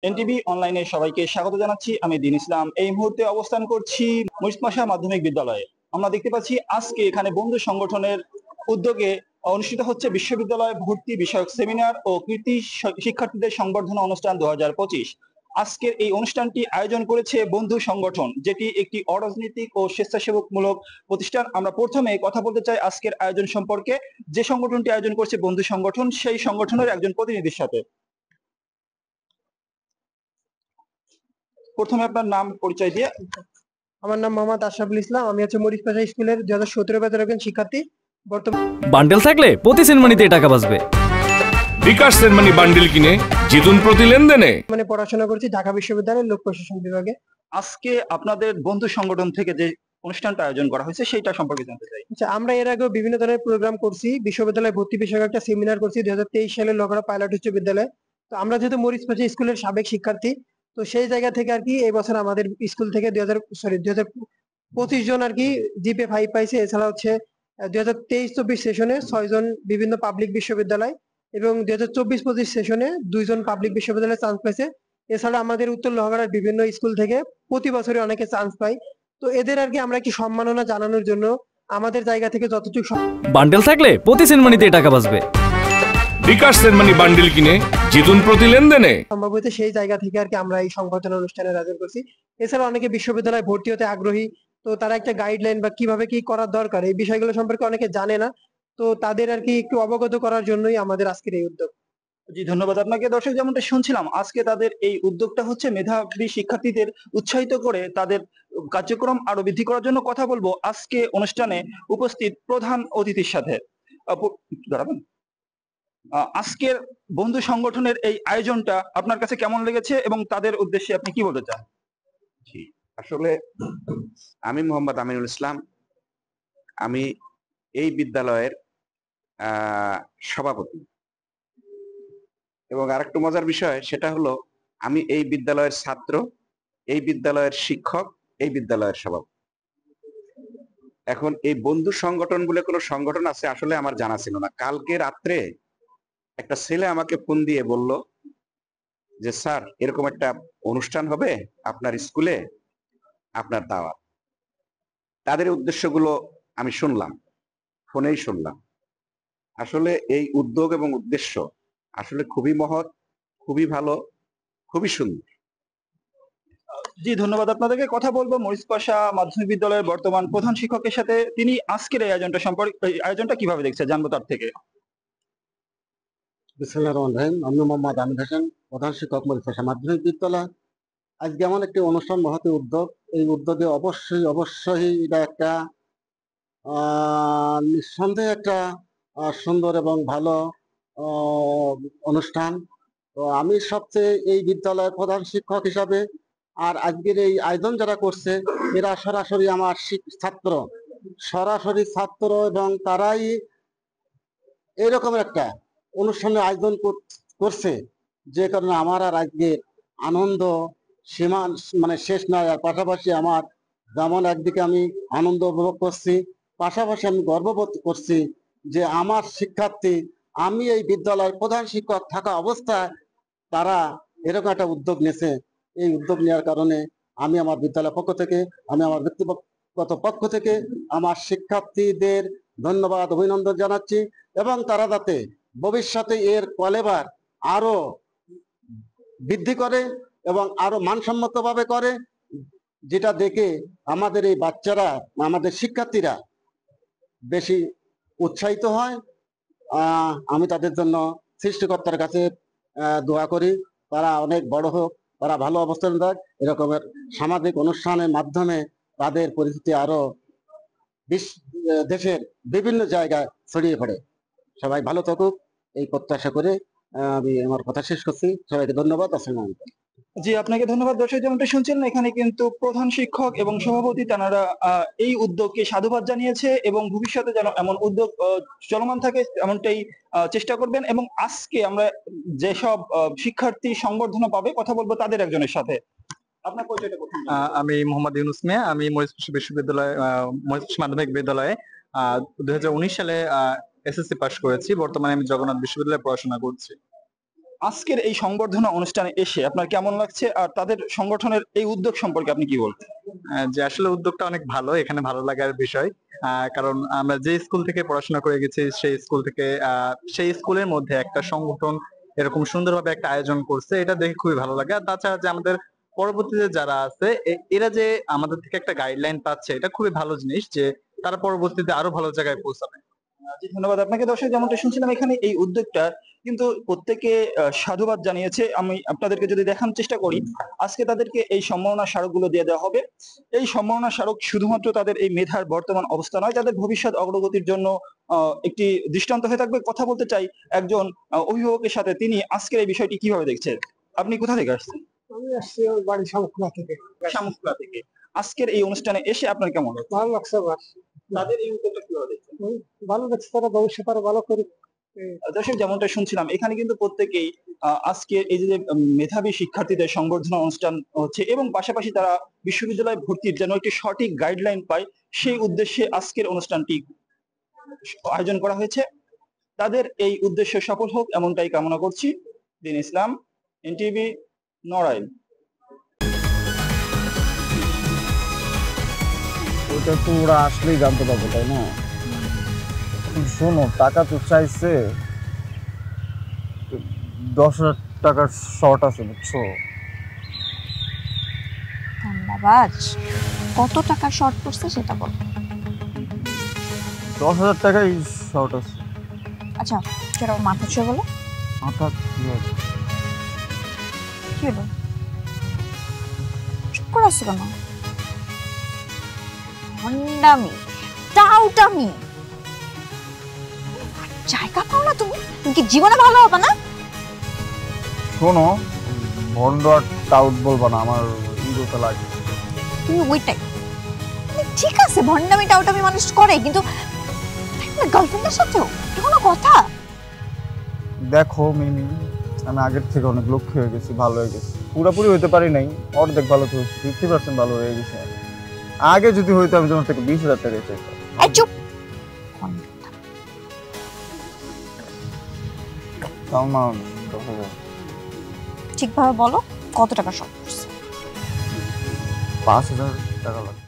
NTV অনলাইনে সবাইকে স্বাগত জানাচ্ছি। আমি দিন ইসলাম। এই মুহূর্তে অবস্থান করছি মরিচ পাশা মাধ্যমিক বিদ্যালয়ে। আমরা দেখতে পাচ্ছি আজকে এখানে বন্ধু সংগঠনের উদ্যোগে অনুষ্ঠিত হচ্ছে বিশ্ববিদ্যালয় ভর্তি বিষয়ক সেমিনার ও কৃতি শিক্ষার্থীদের সংবর্ধনা অনুষ্ঠান 2025। আজকের এই অনুষ্ঠানটি আয়োজন করেছে বন্ধু সংগঠন, যেটি একটি অরাজনৈতিক ও স্বেচ্ছাসেবকমূলক প্রতিষ্ঠান। আমরা প্রথমে কথা বলতে চাই আজকের আয়োজন সম্পর্কে। যে সংগঠনটি আয়োজন করছে বন্ধু সংগঠন, সেই সংগঠনের একজন প্রতিনিধির সাথে। প্রথমে আপনার নাম পরিচয় দিয়ে। আমার নাম মোহাম্মদ আশরাফুল ইসলাম। আমি হচ্ছে মরিচ পাশা স্কুলের 2017 ব্যাচের একজন শিক্ষার্থী। বর্তমানে বান্ডেল থাকলে প্রতি সেনমানিতে টাকা বাঁচবে। বিকাশ সেনমানি বান্ডেল কিনে জিতুন প্রতি লেনদেনে। পড়াশোনা করছি ঢাকা বিশ্ববিদ্যালয়ের লোক প্রশাসন বিভাগে। আজকে আপনাদের বন্ধু সংগঠন থেকে যে অনুষ্ঠানটা আয়োজন করা হয়েছে সেইটা সম্পর্কে জানতে চাই। আচ্ছা, আমরা এর আগেও বিভিন্ন ধরনের প্রোগ্রাম করছি। বিশ্ববিদ্যালয় ভর্তি বিষয়ক একটা সেমিনার করছি 2023 সালে লগড়া পাইলট উচ্চ বিদ্যালয়ে। তো আমরা যেহেতু মরিচ পাশা স্কুলের সাবেক শিক্ষার্থী, তো সেই জায়গা থেকে আর কি এই বছর আমাদের স্কুল থেকে 2025 জন আর কি জিপে 5 পাইছে। এছাড়া হচ্ছে 2023-24 সেশনে 6 জন বিভিন্ন পাবলিক বিশ্ববিদ্যালয় এবং 2024-25 সেশনে 2 জন পাবলিক বিশ্ববিদ্যালয়ে চান্স পাইছে। এছাড়া আমাদের উত্তর লোহাগড়ার বিভিন্ন স্কুল থেকে প্রতি বছরই অনেকে চান্স পায়। তো এদের আর কি আমরা কি সম্মাননা জানানোর জন্য আমাদের জায়গা থেকে যতটুকু বান্ডেল থাকলে প্রতি সেনমানিতে টাকা বাঁচবে। বিকাশ সেনমানি বান্ডেল কিনে জিতুন প্রতি লেনদেনে। সম্ভব হয়েছে সেই জায়গা থেকে আর কি আমরা এই সংবর্ধনা অনুষ্ঠানের আয়োজন করছি। এছাড়া অনেকে বিশ্ববিদ্যালয়ে ভর্তি হতে আগ্রহী, তো তারা একটা গাইডলাইন বা কিভাবে কি করার দরকার এই বিষয়গুলো সম্পর্কে অনেকে জানে না। তো তাদের আর কি একটু অবগত করার জন্যই আমাদের আজকের এই উদ্যোগ। জি, ধন্যবাদ আপনাকে। দর্শক, যেমনটা শুনছিলাম আজকে তাদের এই উদ্যোগটা হচ্ছে মেধাবী শিক্ষার্থীদের উৎসাহিত করে তাদের কার্যক্রম আরো বৃদ্ধি করার জন্য। কথা বলবো আজকে অনুষ্ঠানে উপস্থিত প্রধান অতিথির সাথে। দাঁড়াবেন। আজকের বন্ধু সংগঠনের এই আয়োজনটা আপনার কাছে কেমন লেগেছে এবং তাদের উদ্দেশ্যে আপনি কি বলতে চান? জি, আসলে আমি মোহাম্মদ আমিনুল ইসলাম। আমি এই বিদ্যালয়ের সভাপতি এবং আরেকটু মজার বিষয় সেটা হলো আমি এই বিদ্যালয়ের ছাত্র, এই বিদ্যালয়ের শিক্ষক, এই বিদ্যালয়ের সভাপতি। এখন এই বন্ধু সংগঠন বলে কোনো সংগঠন আছে আসলে আমার জানা ছিল না। কালকে রাত্রে একটা ছেলে আমাকে ফোন দিয়ে বলল যে স্যার, এরকম একটা অনুষ্ঠান হবে আপনার স্কুলে, আপনার দাওয়াত। তাদের উদ্দেশ্যগুলো আমি শুনলাম, ফোনেই শুনলাম। আসলে এই উদ্যোগ এবং উদ্দেশ্য আসলে খুবই মহৎ, খুবই ভালো, খুবই সুন্দর। জি, ধন্যবাদ আপনাদেরকে। কথা বলবো মরিচ পাশা মাধ্যমিক বিদ্যালয়ের বর্তমান প্রধান শিক্ষকের সাথে। তিনি আজকের এই আয়োজনটা সম্পর্কে, এই আয়োজনটা কিভাবে দেখছে জানবো তার থেকে। বিসমিল্লাহির রহমানির রহিম। আমি মোহাম্মদ আমির হোসেন, প্রধান শিক্ষক মরিচ পাশা মাধ্যমিক বিদ্যালয়। আজকে এমন একটি অনুষ্ঠান, মহতী উদ্যোগ। এই উদ্যোগে অবশ্যই অবশ্যই এটা একটা নিঃসন্দেহে একটা সুন্দর এবং ভালো অনুষ্ঠান। তো আমি সবচেয়ে এই বিদ্যালয়ের প্রধান শিক্ষক হিসাবে, আর আজকের এই আয়োজন যারা করছে এরা সরাসরি আমার ছাত্র, সরাসরি ছাত্র, এবং তারাই এরকম একটা অনুষ্ঠানের আয়োজন করছে, যে কারণে আমার আর আজকে আনন্দ সীমা শেষ নাই। আর পাশাপাশি আমার যেমন একদিকে আমি আনন্দ উপভোগ করছি, পাশাপাশি আমি গর্ববোধ করছি যে আমার শিক্ষার্থী, আমি এই বিদ্যালয়ের প্রধান শিক্ষক থাকা অবস্থায় তারা এরকম একটা উদ্যোগ নিয়েছে। এই উদ্যোগ নেওয়ার কারণে আমি আমার বিদ্যালয়ের পক্ষ থেকে, আমি আমার ব্যক্তিগত পক্ষ থেকে আমার শিক্ষার্থীদের ধন্যবাদ, অভিনন্দন জানাচ্ছি। এবং তারা যাতে ভবিষ্যতে এর কলেবার আরো বৃদ্ধি করে এবং আরো মানসম্মত ভাবে করে, যেটা দেখে আমাদের এই বাচ্চারা, আমাদের শিক্ষার্থীরা বেশি উৎসাহিত হয়। আমি তাদের জন্য সৃষ্টিকর্তার কাছে দোয়া করি, তারা অনেক বড় হোক, তারা ভালো অবস্থান দেয়, এরকমের সামাজিক অনুষ্ঠানের মাধ্যমে তাদের পরিচিতি আরো দেশের বিভিন্ন জায়গায় ছড়িয়ে পড়ে। সবাই ভালো থাকুক এই প্রত্যাশা করে আমি আমার কথা শেষ করছি। সবাইকে ধন্যবাদ। আসসালামু আলাইকুম। জি, আপনাকে ধন্যবাদ। দর্শক, যেমনটা শুনছিলেন এখানে কিন্তু প্রধান শিক্ষক এবং সভাপতি তারা এই উদ্যোগকে সাধুবাদ জানিয়েছে এবং ভবিষ্যতে যেন এমন উদ্যোগ চলমান থাকে এমনটাই চেষ্টা করবেন। এবং আজকে আমরা যেসব শিক্ষার্থী সংবর্ধনা পাবে কথা বলবো তাদের একজনের সাথে। আপনার পরিচয়টা বলুন। আমি মোহাম্মদ ইউনুস মিয়া। আমি মরিচ বিশ্ববিদ্যালয়, মরিচ মাধ্যমিক বিদ্যালয়ে 2019 সালে এসএসসি পাস করেছি। বর্তমানে আমি জগন্নাথ বিশ্ববিদ্যালয়ে পড়াশোনা করছি। আজকের এই সংবর্ধনা অনুষ্ঠানে এসে আপনার কেমন লাগছে, আর তাদের সংগঠনের এই উদ্যোগ সম্পর্কে আপনি কি বলবেন? যে আসলে উদ্যোগটা অনেক ভালো, এখানে ভালো লাগার বিষয়। কারণ আমরা যে স্কুল থেকে পড়াশোনা করে গেছি সেই স্কুল থেকে সেই স্কুলের মধ্যে একটা সংগঠন এরকম সুন্দরভাবে একটা আয়োজন করছে, এটা দেখে খুবই ভালো লাগে। আর তাছাড়া যে আমাদের পরবর্তীতে যারা আছে এরা যে আমাদের থেকে একটা গাইডলাইন পাচ্ছে, এটা খুবই ভালো জিনিস যে তারা পরবর্তীতে আরো ভালো জায়গায় পৌঁছাবে। জি, ধন্যবাদ আপনাকে। দর্শক, যেমনটা শুনছিলাম এখানে এই উদ্যোগটা কিন্তু প্রত্যেকে সাধুবাদ জানিয়েছে। আমি আপনাদেরকে যদি দেখানোর চেষ্টা করি, আজকে তাদেরকে এই সম্মাননা স্মারকগুলো দিয়ে দেওয়া হবে। এই সম্মাননা স্মারক শুধুমাত্র তাদের এই মেধার বর্তমান অবস্থা নয়, তাদের ভবিষ্যৎ অগ্রগতির জন্য একটি দৃষ্টান্ত হয়ে থাকবে। কথা বলতে চাই একজন অভিভাবকের সাথে, তিনি আজকের এই বিষয়টি কিভাবে দেখছেন। আপনি কোথা থেকে আসছেন? আমি আসছি ওর বাড়ি শামুকলা থেকে। শামুকলা থেকে। আজকের এই অনুষ্ঠানে এসে আপনার কেমন লাগছে? ভালো লাগছে আমার। তাদের এই উদ্যোগটা কিভাবে দেখছেন? ভালো লাগছে, তারা ভবিষ্যতে আরো ভালো করে। দর্শক, যেমনটা শুনছিলাম এখানে কিন্তু প্রত্যেকেই আজকে এই যে মেধাবী শিক্ষার্থীদের সংবর্ধনা অনুষ্ঠান হচ্ছে এবং পাশাপাশি তারা বিশ্ববিদ্যালয়ে ভর্তির যেন একটি সঠিক গাইডলাইন পায়, সেই উদ্দেশ্যে আজকের অনুষ্ঠানটি আয়োজন করা হয়েছে। তাদের এই উদ্দেশ্য সফল হোক এমনটাই কামনা করছি। দিন ইসলাম, এনটিভি, নড়াইল। ওটা তো ওরা আসলেই জানতে পারবে, তাই না? শোনো, টাকা তো চাইছে, 10,000 টাকার শর্ট আছে, বুঝছো? ধন্যবাদ। কত টাকা শর্ট পড়ছে সেটা বল। 10,000 টাকাই শর্ট আছে। আচ্ছা, সেটা মাথা ছুঁয়ে বলো। মাথা কি হবে? কি হলো? চুপ করে আসছো কেন? ভণ্ডামি, টাউটামি, জায়গা পাও না তুমি? তুমি কি জীবনে ভালো হবে না? শোনো, ভন্ড আর টাউট বলবা না, আমার ইগোতে লাগে। তুমি ওইটাই। ঠিক আছে, ভণ্ডামি টাউটামি মানুষ করে, কিন্তু গার্লফ্রেন্ডের সাথেও এটা কোনো কথা? দেখো মিমি, আমি আগের থেকে অনেক লক্ষ্য হয়ে গেছি, ভালো হয়ে গেছি। পুরোপুরি হইতে পারি নাই, অর্ধেক ভালো তো হয়েছে, 50% ভালো হয়ে গেছে। আগে যদি হইতো আমি তোমার থেকে 20,000 টাকা চাইতাম। এই চুপ। সালমান, ঠিকভাবে বলো, কত টাকা শর্ট পড়ছে? 5,000 টাকা লাগবে।